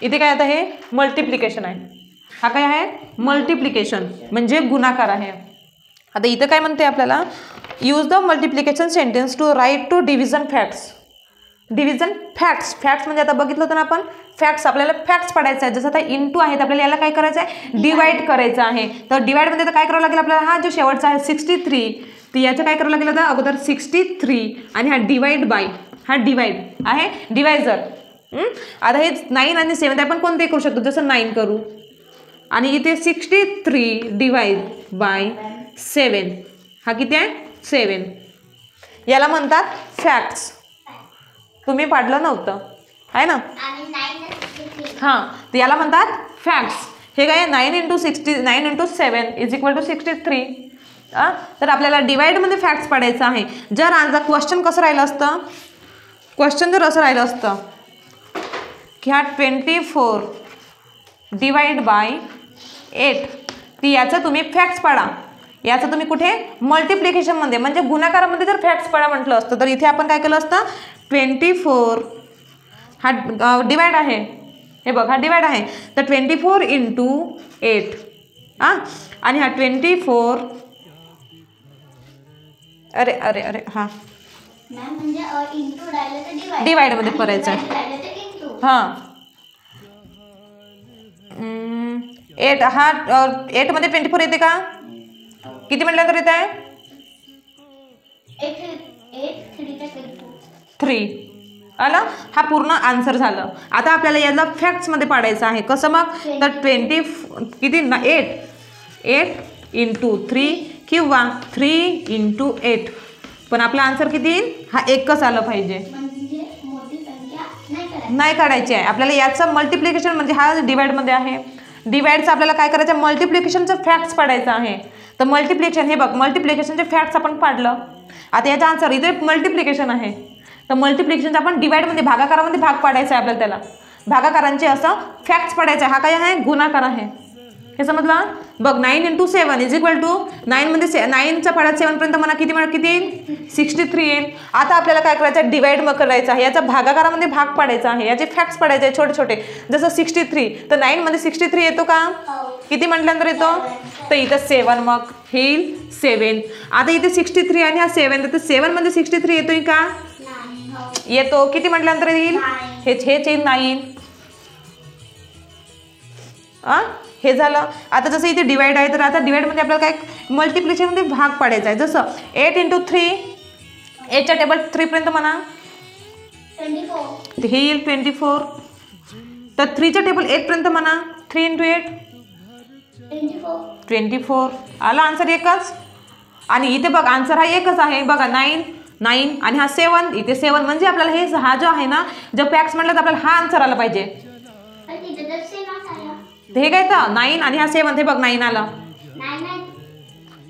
इथे काय आता हे मल्टिप्लिकेशन आहे, हा काय आहे मल्टिप्लिकेशन म्हणजे गुणाकार आहे. आता इथं काय म्हणते आपल्याला, use the multiplication sentence to write two division facts. Division facts, facts म्हणजे आता बघितलं होतं ना आपण, फॅक्ट्स आपल्याला फॅक्ट्स पडायचं आहे. जसं आता इंटू आहे तर आपल्याला याला काय करायचं आहे डिवाइड करायचं आहे. तर डिवाइडमध्ये तर काय करावं लागेल आपल्याला, हा जो शेवटचा आहे 63 तर याचं काय करावं लागेल आता अगोदर 63 आणि हा डिवाइड बाय, हा डिवाइड आहे डिवायझर. आता हे 9 आणि 7 आपण कोणते करू शकतो, जसं 9 करू आणि इथे 63 डिवाइड बाय 7 हा किती आहे 7. याला म्हणतात फॅक्ट्स. तुम्ही पाडलं नव्हतं आहे ना, हां तर याला म्हणतात फॅक्ट्स. हे काय 9 × 7 = 63. तर आपल्याला डिवाइडमध्ये फॅक्ट्स पाडायचं आहे. जर आज क्वेश्चन कसं राहिलं असतं, क्वेश्चन जर असं राहिलं असतं की हा 24 डिवाइड बाय 8 ती याचं तुम्ही फॅक्ट्स पाडा. याचं तुम्ही कुठे मल्टिप्लिकेशनमध्ये म्हणजे गुणाकारामध्ये जर फॅक्ट्स पाडा म्हटलं असतं, तर इथे आपण काय केलं असतं 24 हा डिवाइड आहे, हे बघ हा डिवाइड आहे तर 24 × 8 आणि हा 24 अरे अरे अरे हां डिवाइडमध्ये करायचं आहे. हां 8 हा 8 मध्ये 24 येते का, किती म्हटलं तर येत आहे 3 आला. हा पूर्ण आन्सर झालं. आता आपल्याला याला फॅक्ट्समध्ये पाडायचं आहे. कसं मग, तर 20 किती 8 × 3 किंवा 3 × 8 पण आपला आन्सर किती येईल, हा एकच आलं पाहिजे, नाही काढायची आहे आपल्याला. याचं मल्टिप्लिकेशन म्हणजे हा डिवाइडमध्ये आहे, डिवाइडचं आपल्याला काय करायचं आहे मल्टिप्लिकेशनचं फॅक्ट्स पाडायचं आहे. तर मल्टिप्लिकेशन हे बघ मल्टिप्लिकेशनचे फॅक्ट्स आपण पाडलं. आता याचा आन्सर इथे मल्टिप्लिकेशन आहे तर मल्टिप्लिकेशनचं आपण डिवाइडमध्ये भागाकारामध्ये भाग पाडायचा आहे आपल्याला. त्याला भागाकारांचे असं फॅक्ट्स पाडायचे आहे. हा काय आहे गुणाकार आहे, हे समजलं. बघ 9 × 7 = 9 मध्ये 9चा पाड्यात 7 पर्यंत म्हणा किती येईल 63 येईल. आता आपल्याला काय करायचं आहे डिवाइड मग करायचं आहे, याचा भागाकारामध्ये भाग पाडायचा आहे, याचे फॅक्ट्स पाडायचे आहे छोटे छोटे. जसं 63 तर 9 मध्ये 63 येतो का, किती म्हटल्यानंतर येतो तर इथं 7 मग येईल 7. आता इथे 63 आणि हा 7 तर 7 मध्ये 63 येतोय का, येतो, किती म्हटल्यानंतर येईल हेच येईल 9. हे झालं. आता जसं इथे डिवाइड आहे तर आता डिवाइडमध्ये आपल्याला काय मल्टिप्लिकेशनमध्ये भाग पाडायचा आहे. जसं 8 × 3 8च्या टेबल 3 पर्यंत म्हणा 24 हे येईल 24. तर 3च्या टेबल 1 पर्यंत म्हणा 3 × 8 24 आला आन्सर एकच. आणि इथे बघ आन्सर हा एकच आहे बघा 9 आणि हा 7 इथे 7 म्हणजे आपल्याला हे हा जो आहे ना जर फॅक्ट्स म्हटलं तर आपल्याला हा आन्सर आला पाहिजे. हे काय तर 9 आणि हा 7 हे बघ 9 आला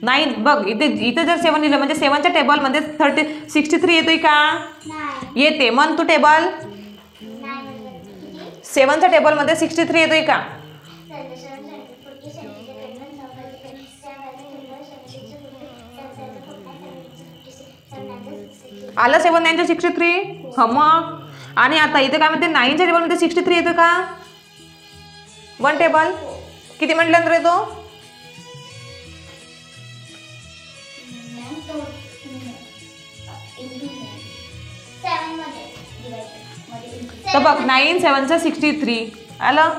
9 बघ इथे जर 7 लिहिलं म्हणजे 7च्या टेबलमध्ये 63 येतोय का, येते. मन तू टेबल 7च्या टेबलमध्ये 63 येतोय का, आलं 7 9 63 मग. आणि आता इथे काय म्हणते 9च्या टेबलमध्ये 63 येतो का, 1 टेबल किती म्हटल्यानंतर येतो तर बघ 9 7 63 आलं.